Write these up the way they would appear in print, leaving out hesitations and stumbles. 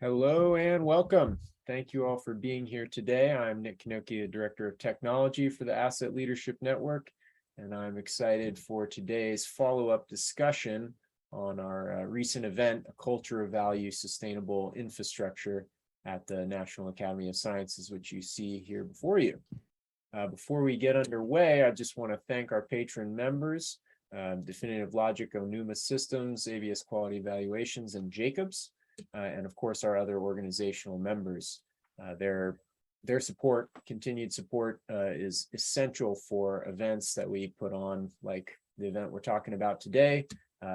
Hello and welcome. Thank you all for being here today. I'm Nick Kanoki, the Director of Technology for the Asset Leadership Network, and I'm excited for today's follow-up discussion on our recent event, A Culture of Value Sustainable Infrastructure at the National Academy of Sciences, which you see here before you. Before we get underway, I just want to thank our patron members, Definitive Logic, Onuma Systems, ABS Quality Evaluations, and Jacobs. And of course, our other organizational members. Their support, continued support, is essential for events that we put on, like the event we're talking about today,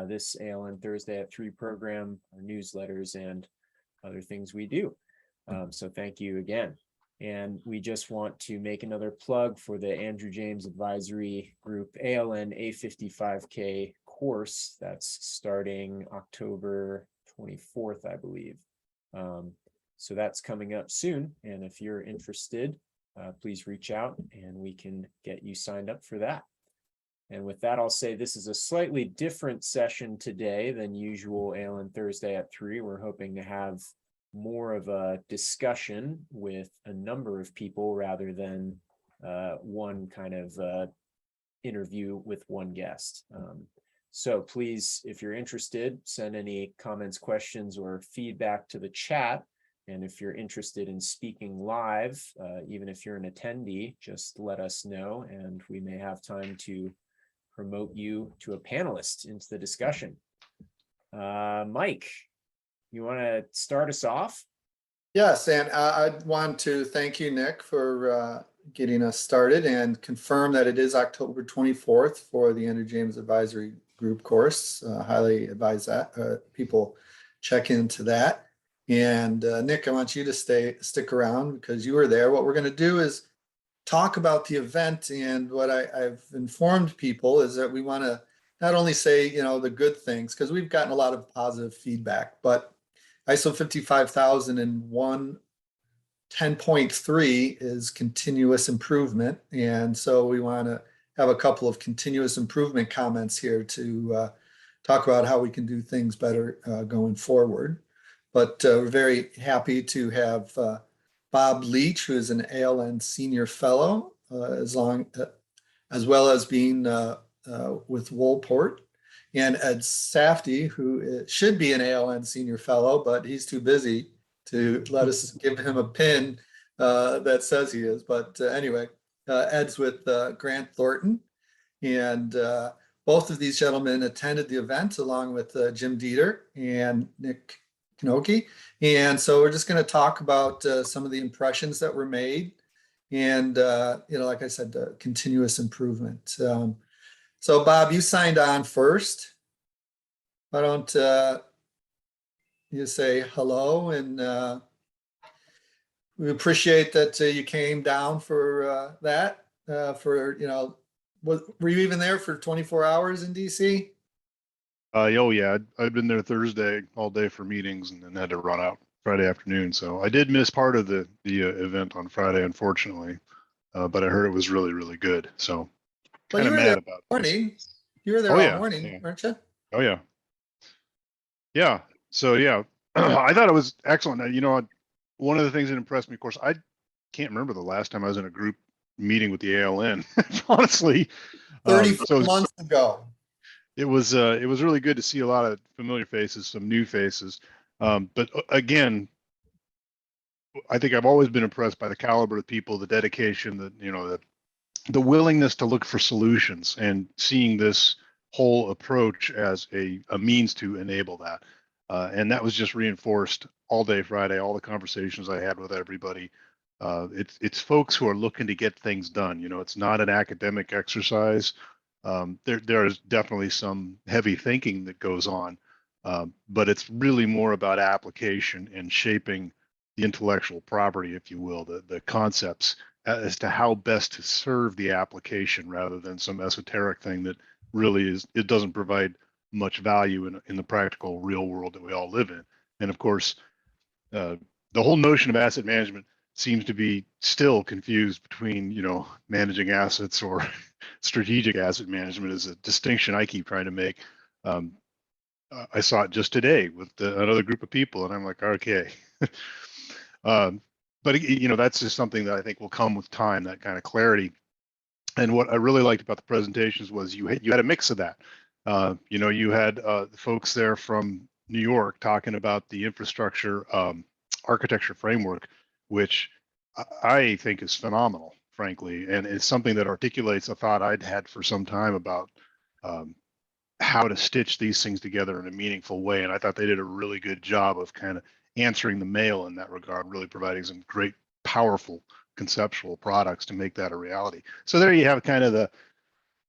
this ALN Thursday at 3 program, our newsletters, and other things we do. So thank you again. And we just want to make another plug for the Andrew James Advisory Group ALN A55K course that's starting October 24th, I believe. So that's coming up soon. And if you're interested, please reach out and we can get you signed up for that. And with that, I'll say this is a slightly different session today than usual ALN Thursday at 3. We're hoping to have more of a discussion with a number of people rather than one kind of interview with one guest. So please, if you're interested, send any comments, questions, or feedback to the chat. And if you're interested in speaking live, even if you're an attendee, just let us know and we may have time to promote you to a panelist into the discussion. Mike, you want to start us off? Yes, and I want to thank you, Nick, for getting us started and confirm that it is October 24th for the Andrew James Advisory Group course. Highly advise that people check into that. And Nick, I want you to stick around because you were there. What we're going to do is talk about the event, and what I've informed people is that we want to not only say, the good things, because we've gotten a lot of positive feedback, but ISO 55001 10.3 is continuous improvement. And so we want to have a couple of continuous improvement comments here to talk about how we can do things better going forward. But we're very happy to have Bob Leach, who is an ALN Senior Fellow, as well as being with Woolport. And Ed Safdie, who should be an ALN Senior Fellow, but he's too busy to let us give him a pin that says he is. But anyway, Ed's with Grant Thornton. And both of these gentlemen attended the event along with Jim Dieter and Nick Kanoki. And so we're just going to talk about some of the impressions that were made. And, like I said, continuous improvement. So Bob, you signed on first. Why don't you say hello, and we appreciate that you came down for that. Were you even there for 24 hours in DC? Oh yeah, I'd been there Thursday all day for meetings, and then had to run out Friday afternoon. So I did miss part of the event on Friday, unfortunately, but I heard it was really, really good. So kind of mad about morning. You were there all morning, weren't you? Oh yeah. Yeah. So yeah, I thought it was excellent. One of the things that impressed me, of course, I can't remember the last time I was in a group meeting with the ALN, honestly. 34 months ago. It was really good to see a lot of familiar faces, some new faces. But again, I think I've always been impressed by the caliber of people, the dedication, the willingness to look for solutions, and seeing this whole approach as a means to enable that. And that was just reinforced all day Friday, all the conversations I had with everybody. It's folks who are looking to get things done. It's not an academic exercise. There is definitely some heavy thinking that goes on, but it's really more about application and shaping the intellectual property, if you will, the concepts as to how best to serve the application, rather than some esoteric thing that really it doesn't provide much value in the practical real world that we all live in. And of course, the whole notion of asset management seems to be still confused between, managing assets or strategic asset management is a distinction I keep trying to make. I saw it just today with another group of people, and I'm like, okay. But that's just something that I think will come with time, that kind of clarity. And what I really liked about the presentations was you had a mix of that. You had the folks there from New York talking about the infrastructure architecture framework, which I think is phenomenal, frankly, and it's something that articulates a thought I'd had for some time about um, how to stitch these things together in a meaningful way. And I thought they did a really good job of kind of answering the mail in that regard, really providing some great, powerful conceptual products to make that a reality. So there you have kind of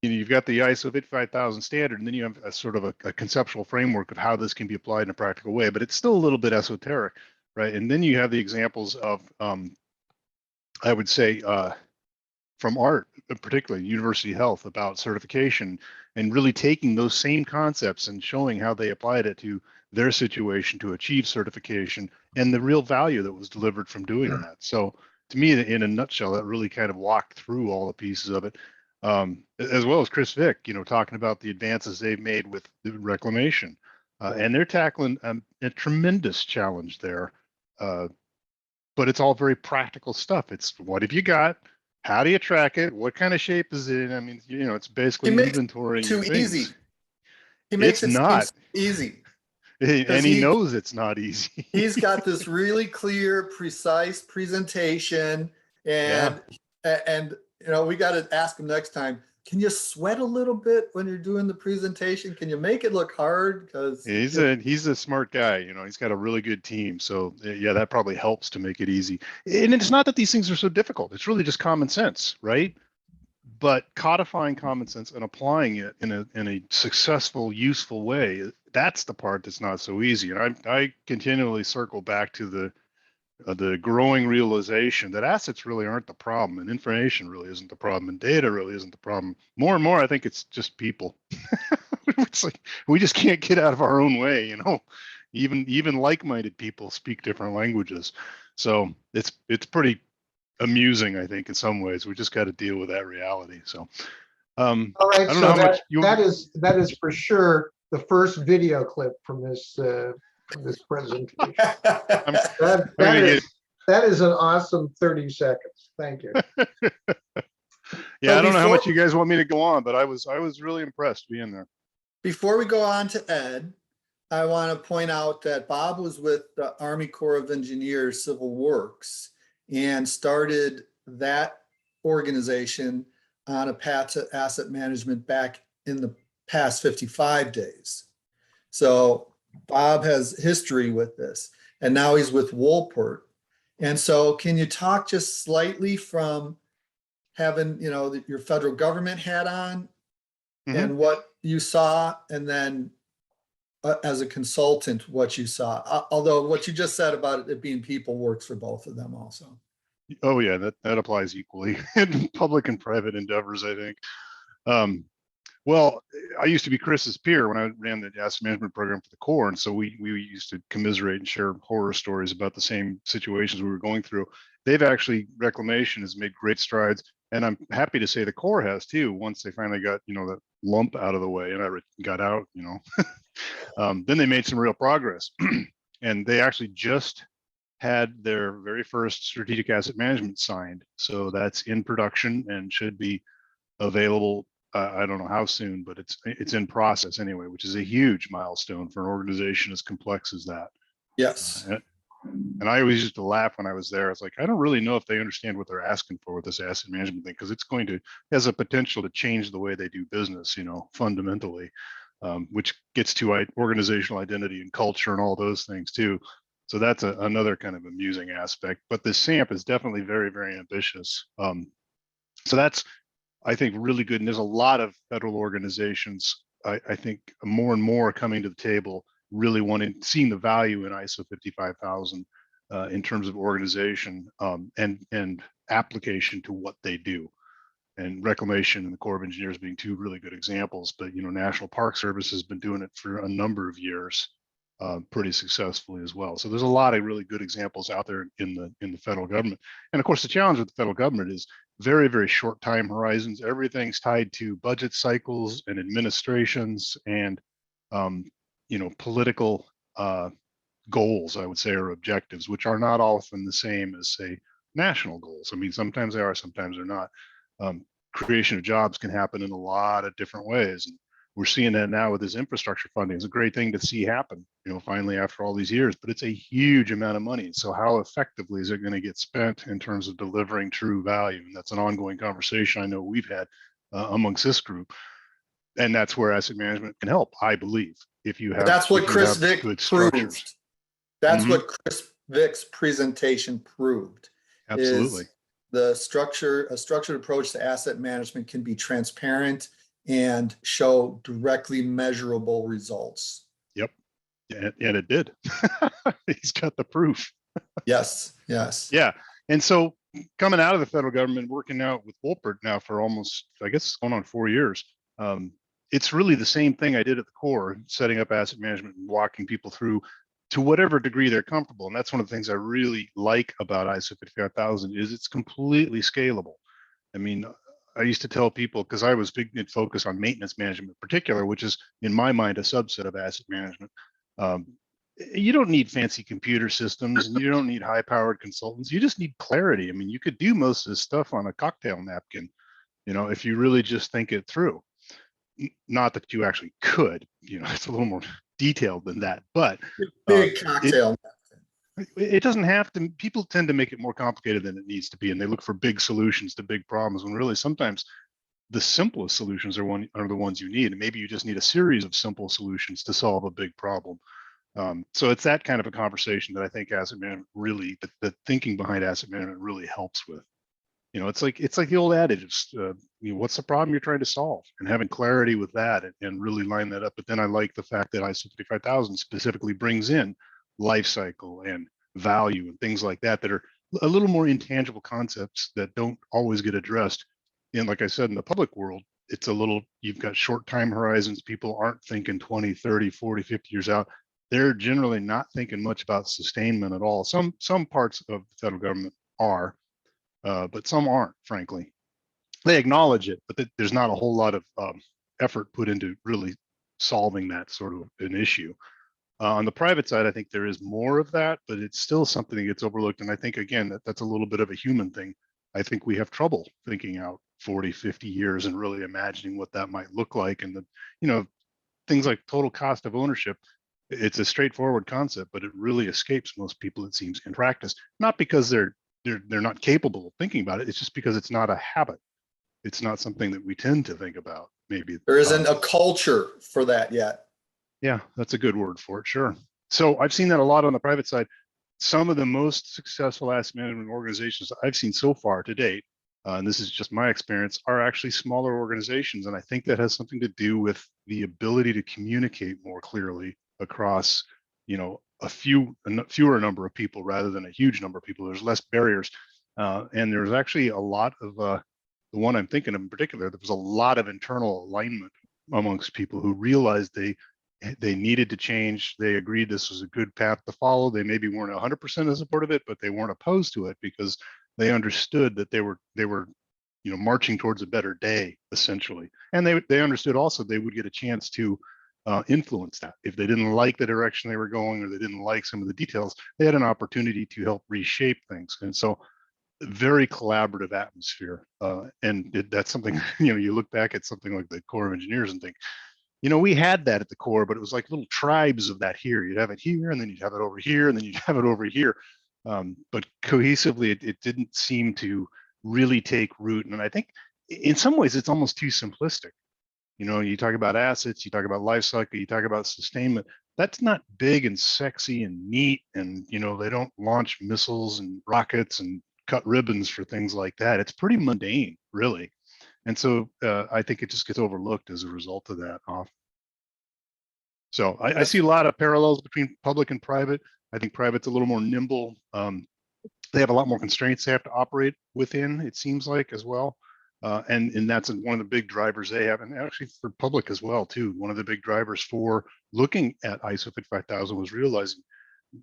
you've got the ISO 55000 standard, and then you have a sort of a conceptual framework of how this can be applied in a practical way, but it's still a little bit esoteric, right? And then you have the examples of, I would say, from art, particularly University Health, about certification and really taking those same concepts and showing how they applied it to their situation to achieve certification and the real value that was delivered from doing that. So to me, in a nutshell, that really kind of walked through all the pieces of it, as well as Chris Vick, talking about the advances they've made with the reclamation. And they're tackling a tremendous challenge there. But it's all very practical stuff. It's what have you got? How do you track it? What kind of shape is it in? I mean, it's He basically makes it inventorying too your easy. things. He makes It's it seem not, so easy because and he knows it's not easy. he's got this really clear, precise presentation, Yeah, and we got to ask him next time. Can you sweat a little bit when you're doing the presentation? Can you make it look hard? Because he's a smart guy. He's got a really good team. So yeah, that probably helps to make it easy. And it's not that these things are so difficult. It's really just common sense, right? But codifying common sense and applying it in a successful, useful way, that's the part that's not so easy. And I continually circle back to the growing realization that assets really aren't the problem, and information really isn't the problem, and data really isn't the problem. More and more, I think it's just people. It's like we just can't get out of our own way. Even like-minded people speak different languages, so it's pretty amusing, I think, in some ways. We just got to deal with that reality. So All right, I don't know so how much you. that is for sure the first video clip from this presentation. I'm That gonna get. that is an awesome 30 seconds. Thank you. Yeah, So I don't know how before- much you guys want me to go on, but I was really impressed being there. Before we go on to Ed, I want to point out that Bob was with the Army Corps of Engineers Civil Works and started that organization on a path to asset management back in the past 55 days. So Bob has history with this, and now he's with Woolport. And so can you talk just slightly from having, your federal government hat on and what you saw, and then as a consultant, what you saw, although what you just said about it being people works for both of them also. Oh yeah, that applies equally in public and private endeavors, I think. Well, I used to be Chris's peer when I ran the asset management program for the Corps, and so we used to commiserate and share horror stories about the same situations we were going through. Reclamation has made great strides, and I'm happy to say the Corps has too. Once they finally got that lump out of the way, and I got out, then they made some real progress, and they actually just had their very first strategic asset management signed, so that's in production and should be available. I don't know how soon, but it's in process anyway, which is a huge milestone for an organization as complex as that. Yes. And I always used to laugh when I was there. I was like, I don't really know if they understand what they're asking for with this asset management thing, because has a potential to change the way they do business, fundamentally, which gets to organizational identity and culture and all those things too. So that's another kind of amusing aspect. But the SAMP is definitely very, very ambitious. So that's, I think, really good. And there's a lot of federal organizations, I think, more and more coming to the table, really seeing the value in ISO 55000 in terms of organization and application to what they do. And reclamation and the Corps of Engineers being two really good examples. But National Park Service has been doing it for a number of years, pretty successfully as well. So there's a lot of really good examples out there in the federal government. And of course, the challenge with the federal government is very, very short time horizons. Everything's tied to budget cycles and administrations, and political goals, I would say, or objectives, which are not often the same as, say, national goals. I mean, sometimes they are, sometimes they're not. Creation of jobs can happen in a lot of different ways. And we're seeing that now with this infrastructure funding. It's a great thing to see happen, finally after all these years, but it's a huge amount of money. So how effectively is it going to get spent in terms of delivering true value? And that's an ongoing conversation I know we've had amongst this group. And that's where asset management can help, I believe, if you have, That's what if you Chris have Vick good proved. structures. That's Mhm. what Chris Vick's presentation proved. Absolutely. Is a structured approach to asset management can be transparent and show directly measurable results. Yep. And it did. He's got the proof. Yes, yes. Yeah. And so coming out of the federal government, working out with Wolpert now for almost, I guess, it's going on 4 years. It's really the same thing I did at the core, setting up asset management and walking people through to whatever degree they're comfortable. And that's one of the things I really like about ISO 55000 is it's completely scalable. I mean, I used to tell people, because I was big in focus on maintenance management in particular, which is in my mind a subset of asset management. You don't need fancy computer systems and you don't need high powered consultants. You just need clarity. I mean, you could do most of this stuff on a cocktail napkin, if you really just think it through. Not that you actually could, it's a little more detailed than that, but Big cocktail. it doesn't have to. People tend to make it more complicated than it needs to be, and they look for big solutions to big problems when really sometimes the simplest solutions are the ones you need, and maybe you just need a series of simple solutions to solve a big problem. So it's that kind of a conversation that I think asset management really, the thinking behind asset management really helps with. It's like the old adage of, what's the problem you're trying to solve, and having clarity with that and really line that up. But then I like the fact that ISO 55000 specifically brings in life cycle and value and things like that are a little more intangible concepts that don't always get addressed. And like I said, in the public world, it's a little, you've got short time horizons. People aren't thinking 20, 30, 40, 50 years out. They're generally not thinking much about sustainment at all. Some parts of the federal government are, but some aren't, frankly. They acknowledge it, but there's not a whole lot of effort put into really solving that sort of an issue. On the private side, I think there is more of that, but it's still something that gets overlooked. And I think, again, that's a little bit of a human thing. I think we have trouble thinking out 40, 50 years and really imagining what that might look like. And things like total cost of ownership, it's a straightforward concept, but it really escapes most people, it seems, in practice, not because they're not capable of thinking about it. It's just because it's not a habit. It's not something that we tend to think about. Maybe there isn't a culture for that yet. Yeah, that's a good word for it. Sure. So I've seen that a lot on the private side. Some of the most successful asset management organizations I've seen so far to date, and this is just my experience, are actually smaller organizations. And I think that has something to do with the ability to communicate more clearly across, a fewer number of people rather than a huge number of people. There's less barriers. And there's actually a lot of, the one I'm thinking of in particular, there was a lot of internal alignment amongst people who realized they needed to change. They agreed this was a good path to follow. They maybe weren't 100% in support of it, but they weren't opposed to it because they understood that they were marching towards a better day, essentially. And they understood also they would get a chance to influence that. If they didn't like the direction they were going or they didn't like some of the details, they had an opportunity to help reshape things. And so very collaborative atmosphere. That's something, you look back at something like the Corps of Engineers and think, we had that at the core, but it was like little tribes of that here. You'd have it here, and then you'd have it over here, and then you'd have it over here. But cohesively, it didn't seem to really take root. And I think in some ways, it's almost too simplistic. You talk about assets, you talk about life cycle, you talk about sustainment. That's not big and sexy and neat. And, they don't launch missiles and rockets and cut ribbons for things like that. It's pretty mundane, really. And so I think it just gets overlooked as a result of that often. So I see a lot of parallels between public and private. I think private's a little more nimble. They have a lot more constraints they have to operate within, it seems like, as well. And that's one of the big drivers they have. And actually for public as well, too. One of the big drivers for looking at ISO 55000 was realizing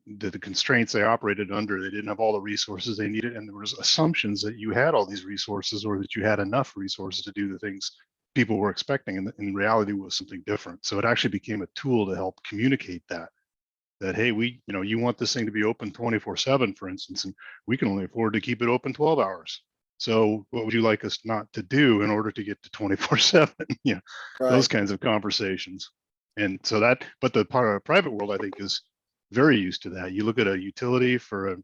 the constraints they operated under. They didn't have all the resources they needed, and there was assumptions that you had all these resources or that you had enough resources to do the things people were expecting, and in reality was something different. So it actually became a tool to help communicate that hey, you want this thing to be open 24/7, for instance, and we can only afford to keep it open 12 hours. So what would you like us not to do in order to get to 24/7? Yeah, those Right. kinds of conversations. And so but the private world, I think, is very used to that. You look at a utility for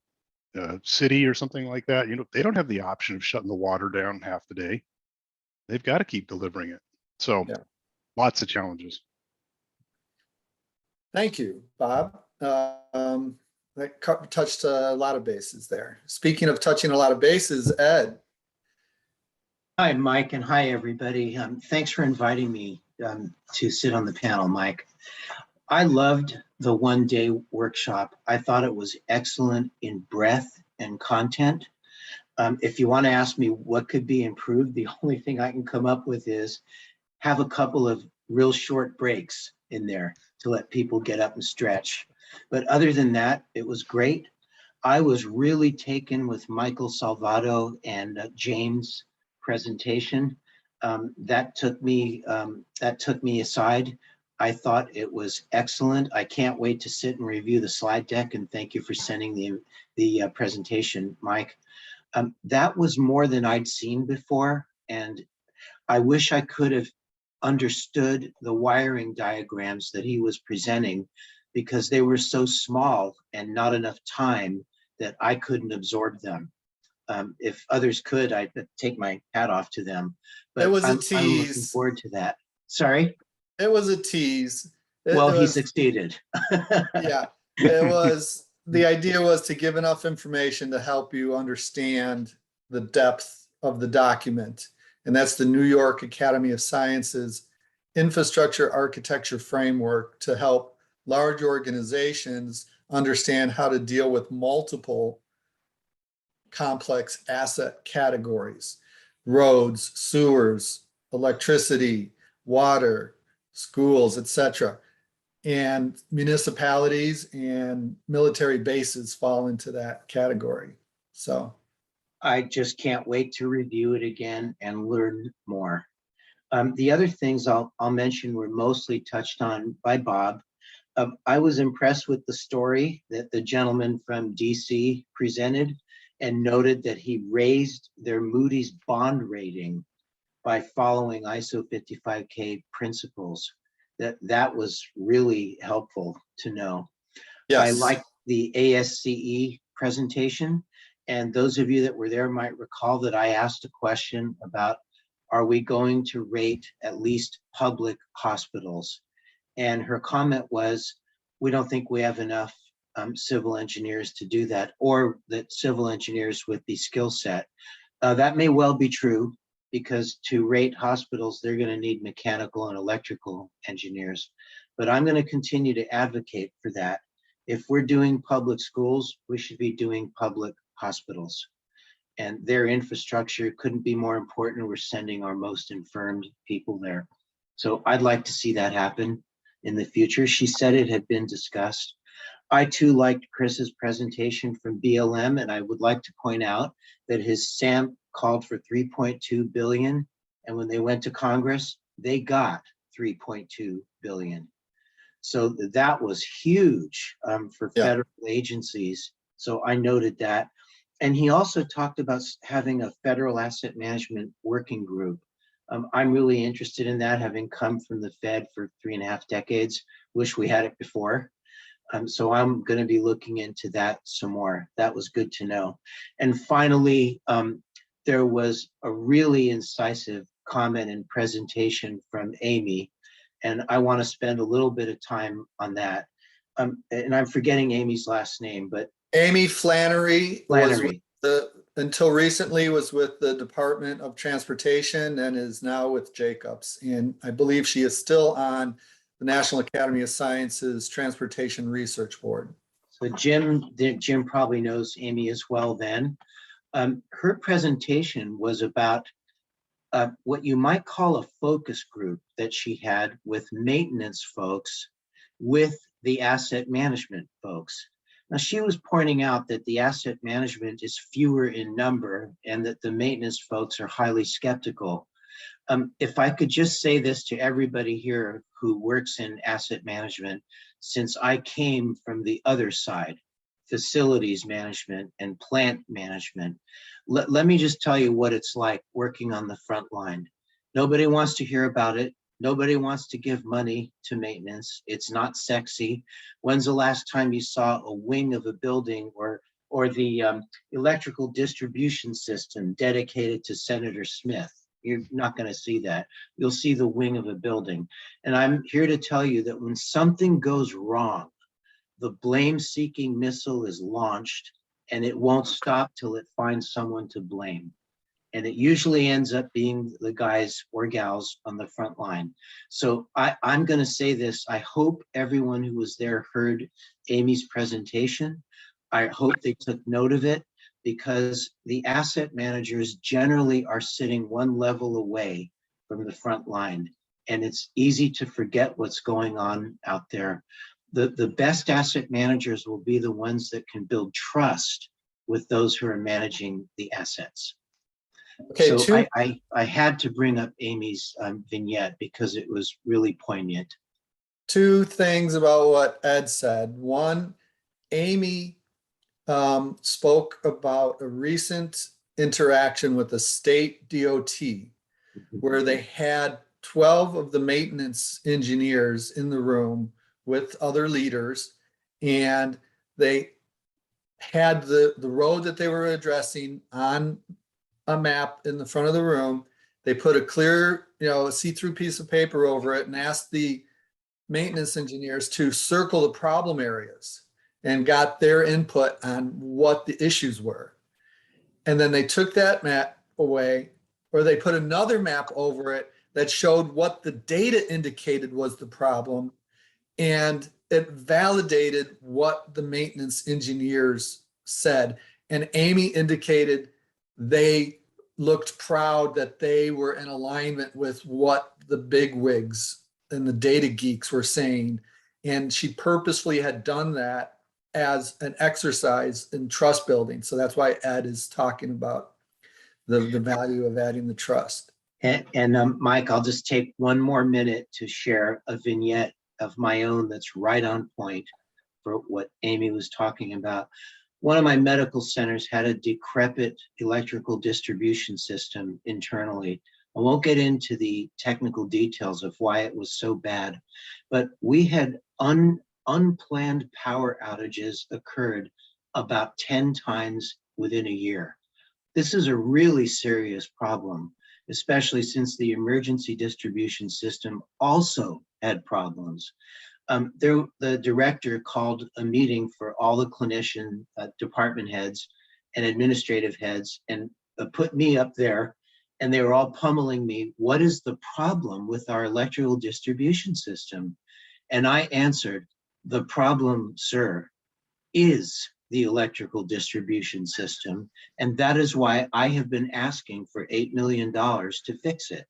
a city or something like that, they don't have the option of shutting the water down half the day. They've got to keep delivering it. So Yeah. lots of challenges. Thank you, Bob. That touched a lot of bases there. Speaking of touching a lot of bases, Ed. Hi, Mike, and hi, everybody. Thanks for inviting me to sit on the panel, Mike. I loved the one-day workshop. I thought it was excellent in breadth and content. If you want to ask me what could be improved, the only thing I can come up with is have a couple of real short breaks in there to let people get up and stretch. But other than that, it was great. I was really taken with Michael Salvato and James' presentation. That took me aside. I thought it was excellent. I can't wait to sit and review the slide deck, and thank you for sending the presentation, Mike. That was more than I'd seen before, and I wish I could have understood the wiring diagrams that he was presenting, because they were so small and not enough time that I couldn't absorb them. If others could, I'd take my hat off to them. But It was a I'm looking tease. forward to that. Sorry? It was a tease. Well, he was, succeeded. yeah, it was, the idea was to give enough information to help you understand the depth of the document. And that's the New York Academy of Sciences Infrastructure Architecture Framework to help large organizations understand how to deal with multiple complex asset categories: roads, sewers, electricity, water, schools, etc. And municipalities and military bases fall into that category. So I just can't wait to review it again and learn more. The other things I'll mention were mostly touched on by Bob. I was impressed with the story that the gentleman from DC presented, and noted that he raised their Moody's bond rating by following ISO 55K principles. That was really helpful to know. I yes, liked the ASCE presentation, and those of you that were there might recall that I asked a question about, are we going to rate at least public hospitals? And her comment was, we don't think we have enough civil engineers to do that, or that civil engineers with the skill set. That may well be true, because to rate hospitals, they're going to need mechanical and electrical engineers. But I'm going to continue to advocate for that. If we're doing public schools, we should be doing public hospitals. And their infrastructure couldn't be more important. We're sending our most infirmed people there. So I'd like to see that happen in the future. She said it had been discussed. I too liked Chris's presentation from BLM, and I would like to point out that his SAM called for 3.2 billion, and when they went to Congress, they got 3.2 billion. So that was huge for federal agencies. So I noted that. And he also talked about having a federal asset management working group. I'm really interested in that, having come from the Fed for 3.5 decades. Wish we had it before. So I'm going to be looking into that some more. That was good to know. And finally, there was a really incisive comment and presentation from Amy, and I want to spend a little bit of time on that. And I'm forgetting Amy's last name, but Amy Flannery. Flannery. Until recently was with the Department of Transportation and is now with Jacobs. And I believe she is still on the National Academy of Sciences Transportation Research Board. So Jim probably knows Amy as well then. Her presentation was about what you might call a focus group that she had with maintenance folks with the asset management folks. Now, she was pointing out that the asset management is fewer in number and that the maintenance folks are highly skeptical. If I could just say this to everybody here who works in asset management, since I came from the other side, facilities management and plant management, let me just tell you what it's like working on the front line. Nobody wants to hear about it. Nobody wants to give money to maintenance. It's not sexy. When's the last time you saw a wing of a building or the electrical distribution system dedicated to Senator Smith? You're not going to see that. You'll see the wing of a building. And I'm here to tell you that when something goes wrong, the blame-seeking missile is launched, and it won't stop till it finds someone to blame. And it usually ends up being the guys or gals on the front line. So I'm going to say this. I hope everyone who was there heard Amy's presentation. I hope they took note of it, because the asset managers generally are sitting one level away from the front line. And it's easy to forget what's going on out there. The best asset managers will be the ones that can build trust with those who are managing the assets. Okay, So I had to bring up Amy's vignette because it was really poignant. two things about what Ed said. One, Amy spoke about a recent interaction with the state DOT where they had 12 of the maintenance engineers in the room with other leaders, and they had the road that they were addressing on a map in the front of the room. They put a clear, a see-through piece of paper over it and asked the maintenance engineers to circle the problem areas and got their input on what the issues were. And then they took that map away, or they put another map over it that showed what the data indicated was the problem. And it validated what the maintenance engineers said. And Amy indicated they looked proud that they were in alignment with what the big wigs and the data geeks were saying. And she purposefully had done that as an exercise in trust building. So that's why Ed is talking about the value of adding the trust. And Mike, I'll just take one more minute to share a vignette of my own that's right on point for what Amy was talking about. One of my medical centers had a decrepit electrical distribution system internally. I won't get into the technical details of why it was so bad, but we had unplanned power outages occurred about 10 times within a year. This is a really serious problem, especially since the emergency distribution system also had problems. The director called a meeting for all the clinician department heads and administrative heads and put me up there, and they were all pummeling me. What is the problem with our electrical distribution system? And I answered, the problem, sir, is the electrical distribution system. And that is why I have been asking for $8 million to fix it.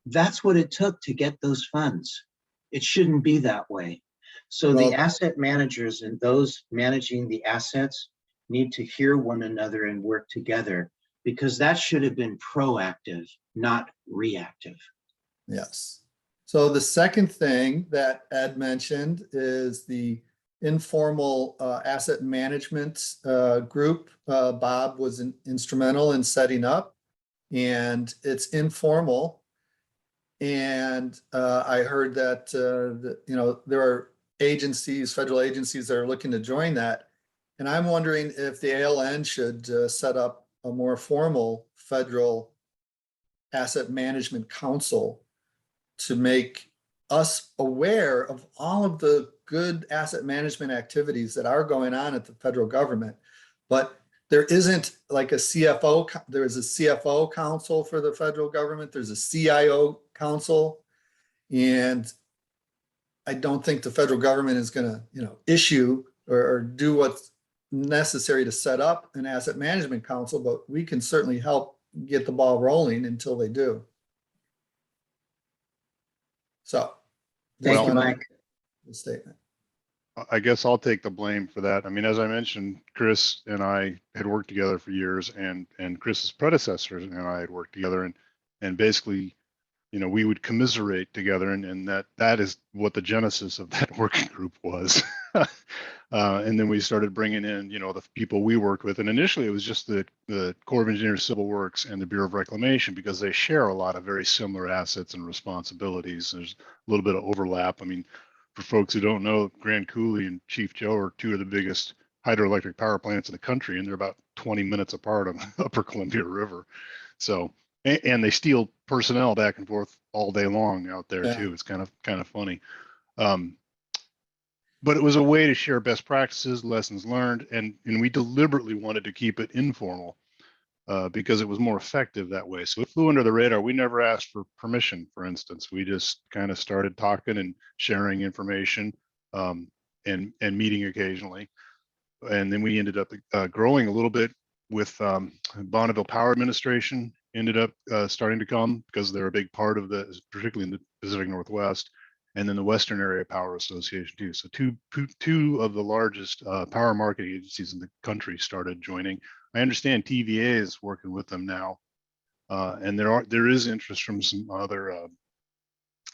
That's what it took to get those funds. It shouldn't be that way. So the asset managers and those managing the assets need to hear one another and work together, because that should have been proactive, not reactive. Yes. So the second thing that Ed mentioned is the informal asset management group. Bob was instrumental in setting up, and it's informal. And I heard that there are agencies, federal agencies that are looking to join that. And I'm wondering if the ALN should set up a more formal federal asset management council to make us aware of all of the good asset management activities that are going on at the federal government. But there isn't like a CFO, there is a CFO council for the federal government, there's a CIO council, and I don't think the federal government is going to, issue or do what's necessary to set up an asset management council, but we can certainly help get the ball rolling until they do. So, thank you, Mike. The statement. I guess I'll take the blame for that. I mean, as I mentioned, Chris and I had worked together for years, and Chris's predecessors and I had worked together, and basically, we would commiserate together, and that is what the genesis of that working group was. And then we started bringing in, the people we worked with, and initially it was just the Corps of Engineers Civil Works and the Bureau of Reclamation, because they share a lot of very similar assets and responsibilities. There's a little bit of overlap. I mean, for folks who don't know, Grand Coulee and Chief Joe are two of the biggest hydroelectric power plants in the country, and they're about 20 minutes apart on the Upper Columbia River. So, and they steal personnel back and forth all day long out there Yeah. too. It's kind of funny. But it was a way to share best practices, lessons learned, and we deliberately wanted to keep it informal because it was more effective that way. So it flew under the radar. We never asked for permission, for instance. We just kind of started talking and sharing information and meeting occasionally. And then we ended up growing a little bit with Bonneville Power Administration ended up starting to come because they're a big part of particularly in the Pacific Northwest, and then the Western Area Power Association too. So two of the largest power marketing agencies in the country started joining. I understand TVA is working with them now, and there is interest from some other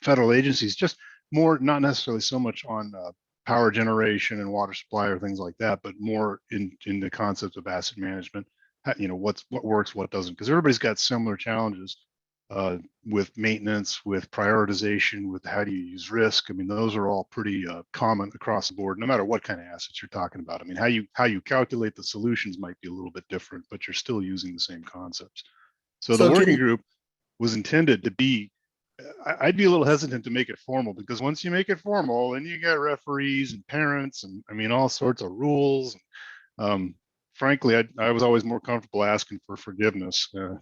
federal agencies, just more, not necessarily so much on power generation and water supply or things like that, but more in the concept of asset management. What works, what doesn't, because everybody's got similar challenges with maintenance, with prioritization, with how do you use risk. I mean, those are all pretty common across the board, no matter what kind of assets you're talking about. I mean, how you calculate the solutions might be a little bit different, but you're still using the same concepts. So the working group was intended to be, I'd be a little hesitant to make it formal, because once you make it formal, then you got referees and parents and I mean all sorts of rules. Frankly, I was always more comfortable asking for forgiveness. But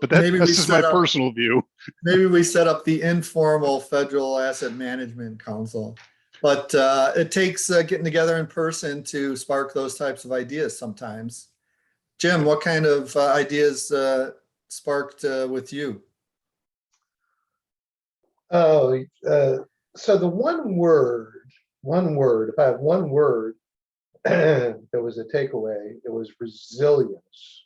that's just my personal view. Maybe we set up the informal Federal Asset Management Council, but it takes getting together in person to spark those types of ideas sometimes. Jim, what kind of ideas sparked with you? Oh, so the one word, if I have one word, that was a takeaway, it was resilience.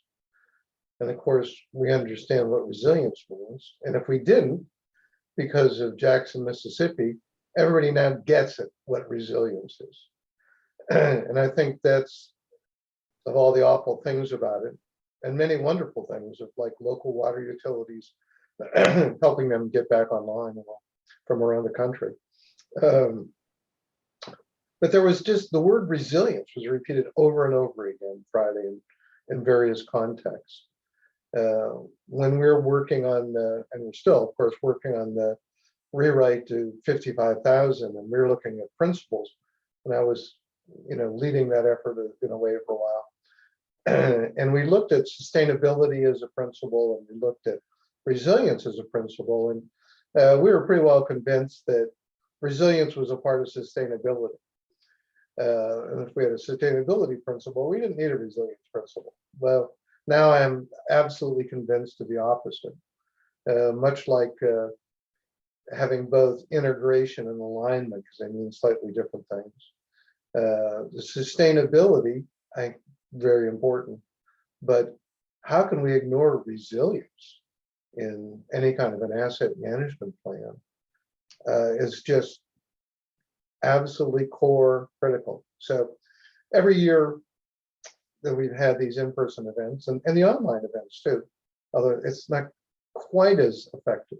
And of course, we understand what resilience means. And if we didn't, because of Jackson, Mississippi, everybody now gets it, what resilience is. And I think that's, of all the awful things about it, and many wonderful things of like local water utilities, helping them get back online from around the country. But there was just the word resilience was repeated over and over again Friday in various contexts. When we were working on and we're still, of course, working on the rewrite to 55,000, and we were looking at principles, and I was, leading that effort in a way for a while. And we looked at sustainability as a principle, and we looked at resilience as a principle, and we were pretty well convinced that resilience was a part of sustainability. And if we had a sustainability principle, we didn't need a resilience principle. Well, now I'm absolutely convinced of the opposite. Much like having both integration and alignment, because they mean slightly different things. The sustainability, I think, very important, but how can we ignore resilience in any kind of an asset management plan? Is just absolutely core critical. So every year that we've had these in-person events and the online events too, although it's not quite as effective.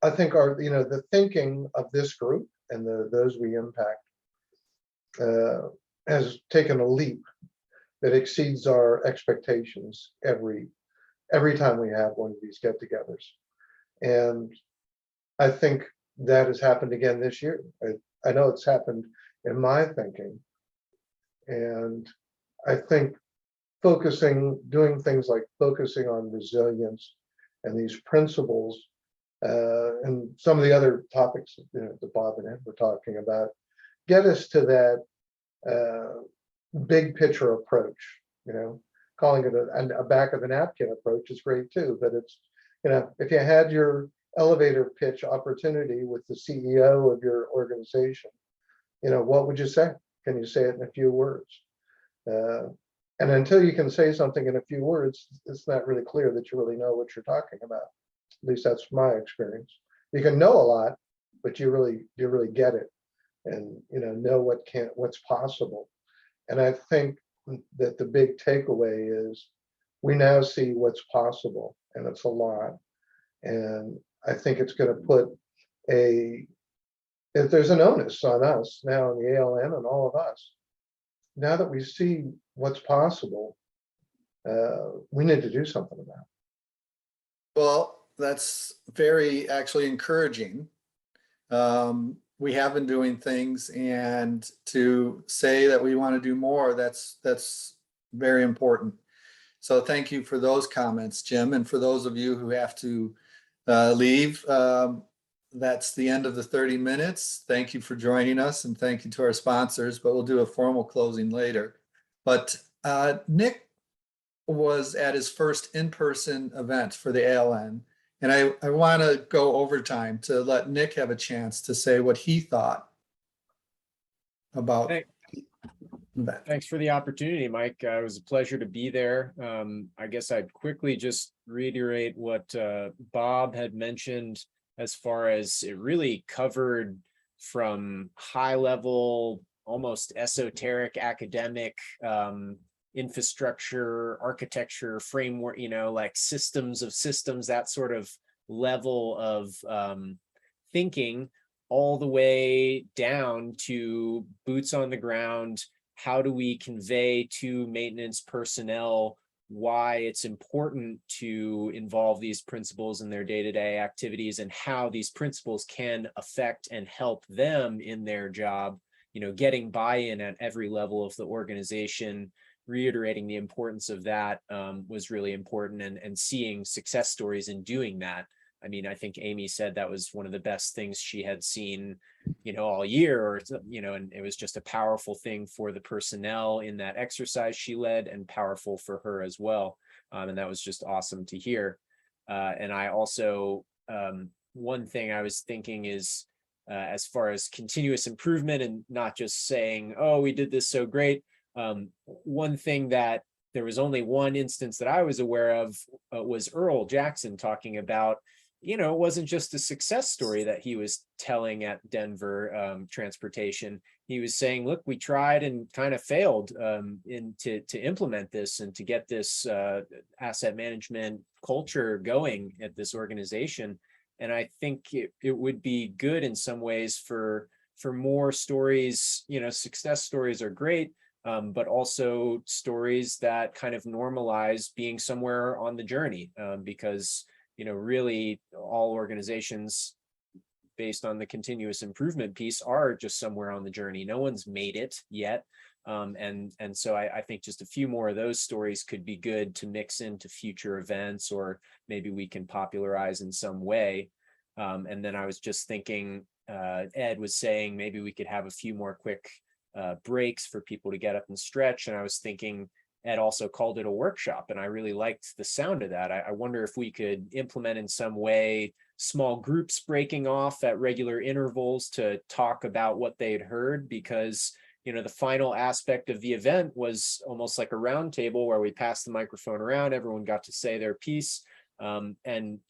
I think the thinking of this group and those we impact has taken a leap that exceeds our expectations every time we have one of these get-togethers. And I think that has happened again this year. I know it's happened in my thinking. And I think doing things like focusing on resilience and these principles and some of the other topics that Bob and Ed were talking about, get us to that big picture approach. Calling it a back of the napkin approach is great too, but it's, if you had your elevator pitch opportunity with the CEO of your organization, what would you say? Can you say it in a few words? And until you can say something in a few words, it's not really clear that you really know what you're talking about. At least that's my experience. You can know a lot, but you really get it, and know what's possible. And I think that the big takeaway is we now see what's possible, and it's a lot. And I think it's going to put if there's an onus on us now in the ALN and all of us, now that we see what's possible, we need to do something about it. Well, that's very actually encouraging. We have been doing things, and to say that we want to do more, that's very important. So thank you for those comments, Jim. And for those of you who have to leave, that's the end of the 30 minutes. Thank you for joining us, and thank you to our sponsors, but we'll do a formal closing later. But Nick was at his first in-person event for the ALN. And I want to go overtime to let Nick have a chance to say what he thought about that. Thanks for the opportunity, Mike. It was a pleasure to be there. I guess I'd quickly just reiterate what Bob had mentioned as far as it really covered from high level, almost esoteric academic infrastructure, architecture, framework, like systems of systems, that sort of level of thinking, all the way down to boots on the ground. How do we convey to maintenance personnel why it's important to involve these principles in their day-to-day activities, and how these principles can affect and help them in their job, getting buy-in at every level of the organization. Reiterating the importance of that was really important, and seeing success stories in doing that. I mean, I think Amy said that was one of the best things she had seen, all year, or, and it was just a powerful thing for the personnel in that exercise she led, and powerful for her as well. And that was just awesome to hear. And I also, one thing I was thinking is, as far as continuous improvement, and not just saying, oh, we did this so great. One thing that there was only one instance that I was aware of was Earl Jackson talking about, it wasn't just a success story that he was telling at Denver Transportation. He was saying, look, we tried and kind of failed to implement this and to get this asset management culture going at this organization. And I think it would be good in some ways for more stories. Success stories are great, but also stories that kind of normalize being somewhere on the journey, because really all organizations based on the continuous improvement piece are just somewhere on the journey. No one's made it yet. And so I think just a few more of those stories could be good to mix into future events, or maybe we can popularize in some way. And then I was just thinking, Ed was saying maybe we could have a few more quick breaks for people to get up and stretch. And I was thinking, Ed also called it a workshop, and I really liked the sound of that. I wonder if we could implement in some way small groups breaking off at regular intervals to talk about what they had heard, because the final aspect of the event was almost like a round table where we passed the microphone around, everyone got to say their piece, and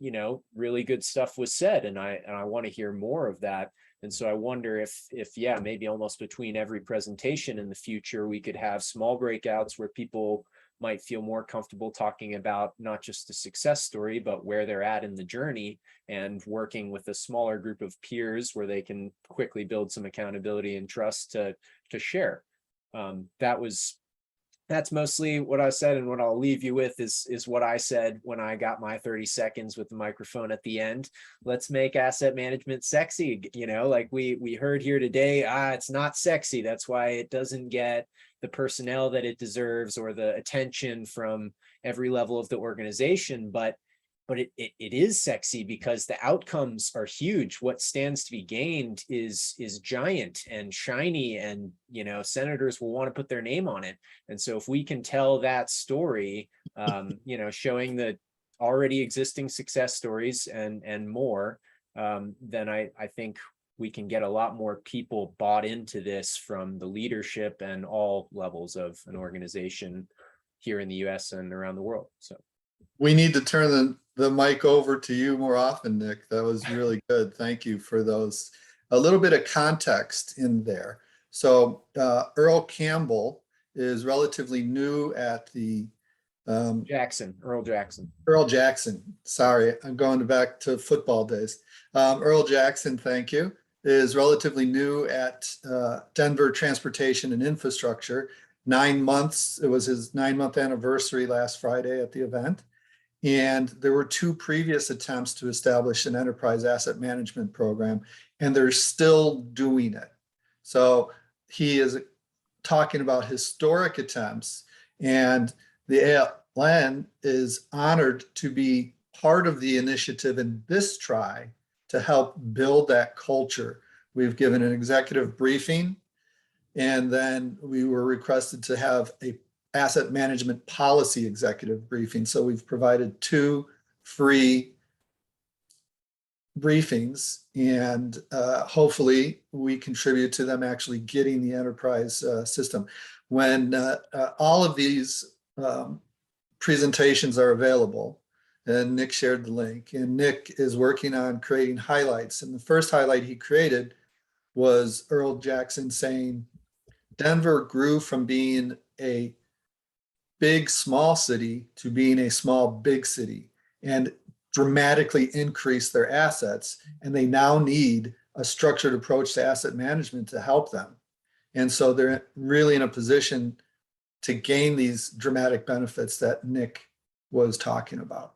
really good stuff was said, and I want to hear more of that. And so I wonder if yeah, maybe almost between every presentation in the future, we could have small breakouts where people might feel more comfortable talking about not just the success story, but where they're at in the journey, and working with a smaller group of peers where they can quickly build some accountability and trust to share. That's mostly what I said, and what I'll leave you with is what I said when I got my 30 seconds with the microphone at the end. Let's make asset management sexy. Like we heard here today, it's not sexy. That's why it doesn't get the personnel that it deserves or the attention from every level of the organization. But it is sexy because the outcomes are huge. What stands to be gained is giant and shiny, and senators will want to put their name on it. And so if we can tell that story, showing the already existing success stories and more, then I think we can get a lot more people bought into this from the leadership and all levels of an organization. here in the US and around the world. So We need to turn the mic over to you more often, Nick. That was really good. Thank you for those. A little bit of context in there. So Earl Campbell is relatively new at the Earl Jackson. Earl Jackson. Sorry, I'm going back to football days. Earl Jackson, thank you, is relatively new at Denver Transportation and Infrastructure. 9 months. It was his 9-month anniversary last Friday at the event. And there were 2 previous attempts to establish an enterprise asset management program, and they're still doing it. So he is talking about historic attempts, and the ALN is honored to be part of the initiative in this try to help build that culture. We've given an executive briefing, and then we were requested to have a asset management policy executive briefing. So we've provided 2 free briefings, and hopefully we contribute to them actually getting the enterprise system. When all of these presentations are available, and Nick shared the link, and Nick is working on creating highlights. And the first highlight he created was Earl Jackson saying, Denver grew from being a big small city to being a small big city, and dramatically increased their assets, and they now need a structured approach to asset management to help them. And so they're really in a position to gain these dramatic benefits that Nick was talking about.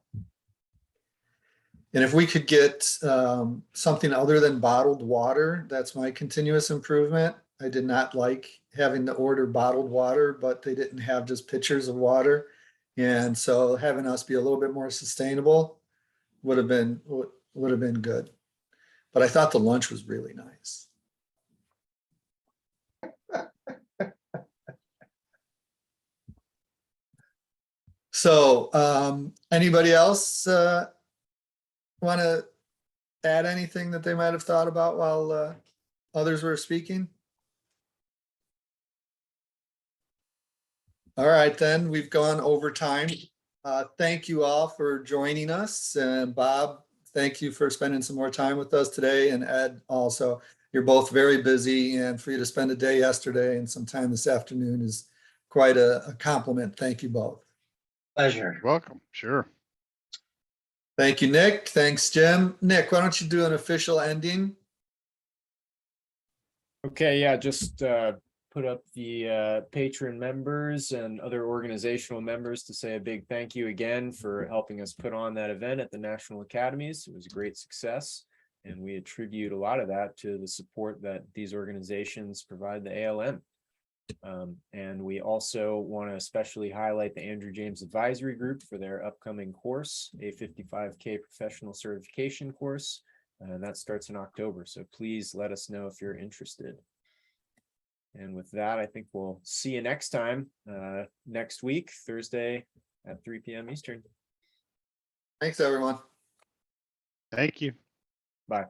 And if we could get something other than bottled water, that's my continuous improvement. I did not like having to order bottled water, but they didn't have just pitchers of water. And so having us be a little bit more sustainable would have been good. But I thought the lunch was really nice. So anybody else want to add anything that they might have thought about while others were speaking? All right, then we've gone over time. Thank you all for joining us. And Bob, thank you for spending some more time with us today. And Ed also, you're both very busy, and for you to spend a day yesterday and some time this afternoon is quite a compliment. Thank you both. Pleasure. Welcome. Sure. Thank you, Nick. Thanks, Jim. Nick, why don't you do an official ending? Okay, yeah, just put up the patron members and other organizational members to say a big thank you again for helping us put on that event at the National Academies. It was a great success, and we attribute a lot of that to the support that these organizations provide the ALN. And we also want to especially highlight the Andrew James Advisory Group for their upcoming course, a 55K professional certification course. That starts in October, so please let us know if you're interested. And with that, I think we'll see you next time, next week, Thursday at 3 p.m. Eastern. Thanks, everyone. Thank you. Bye.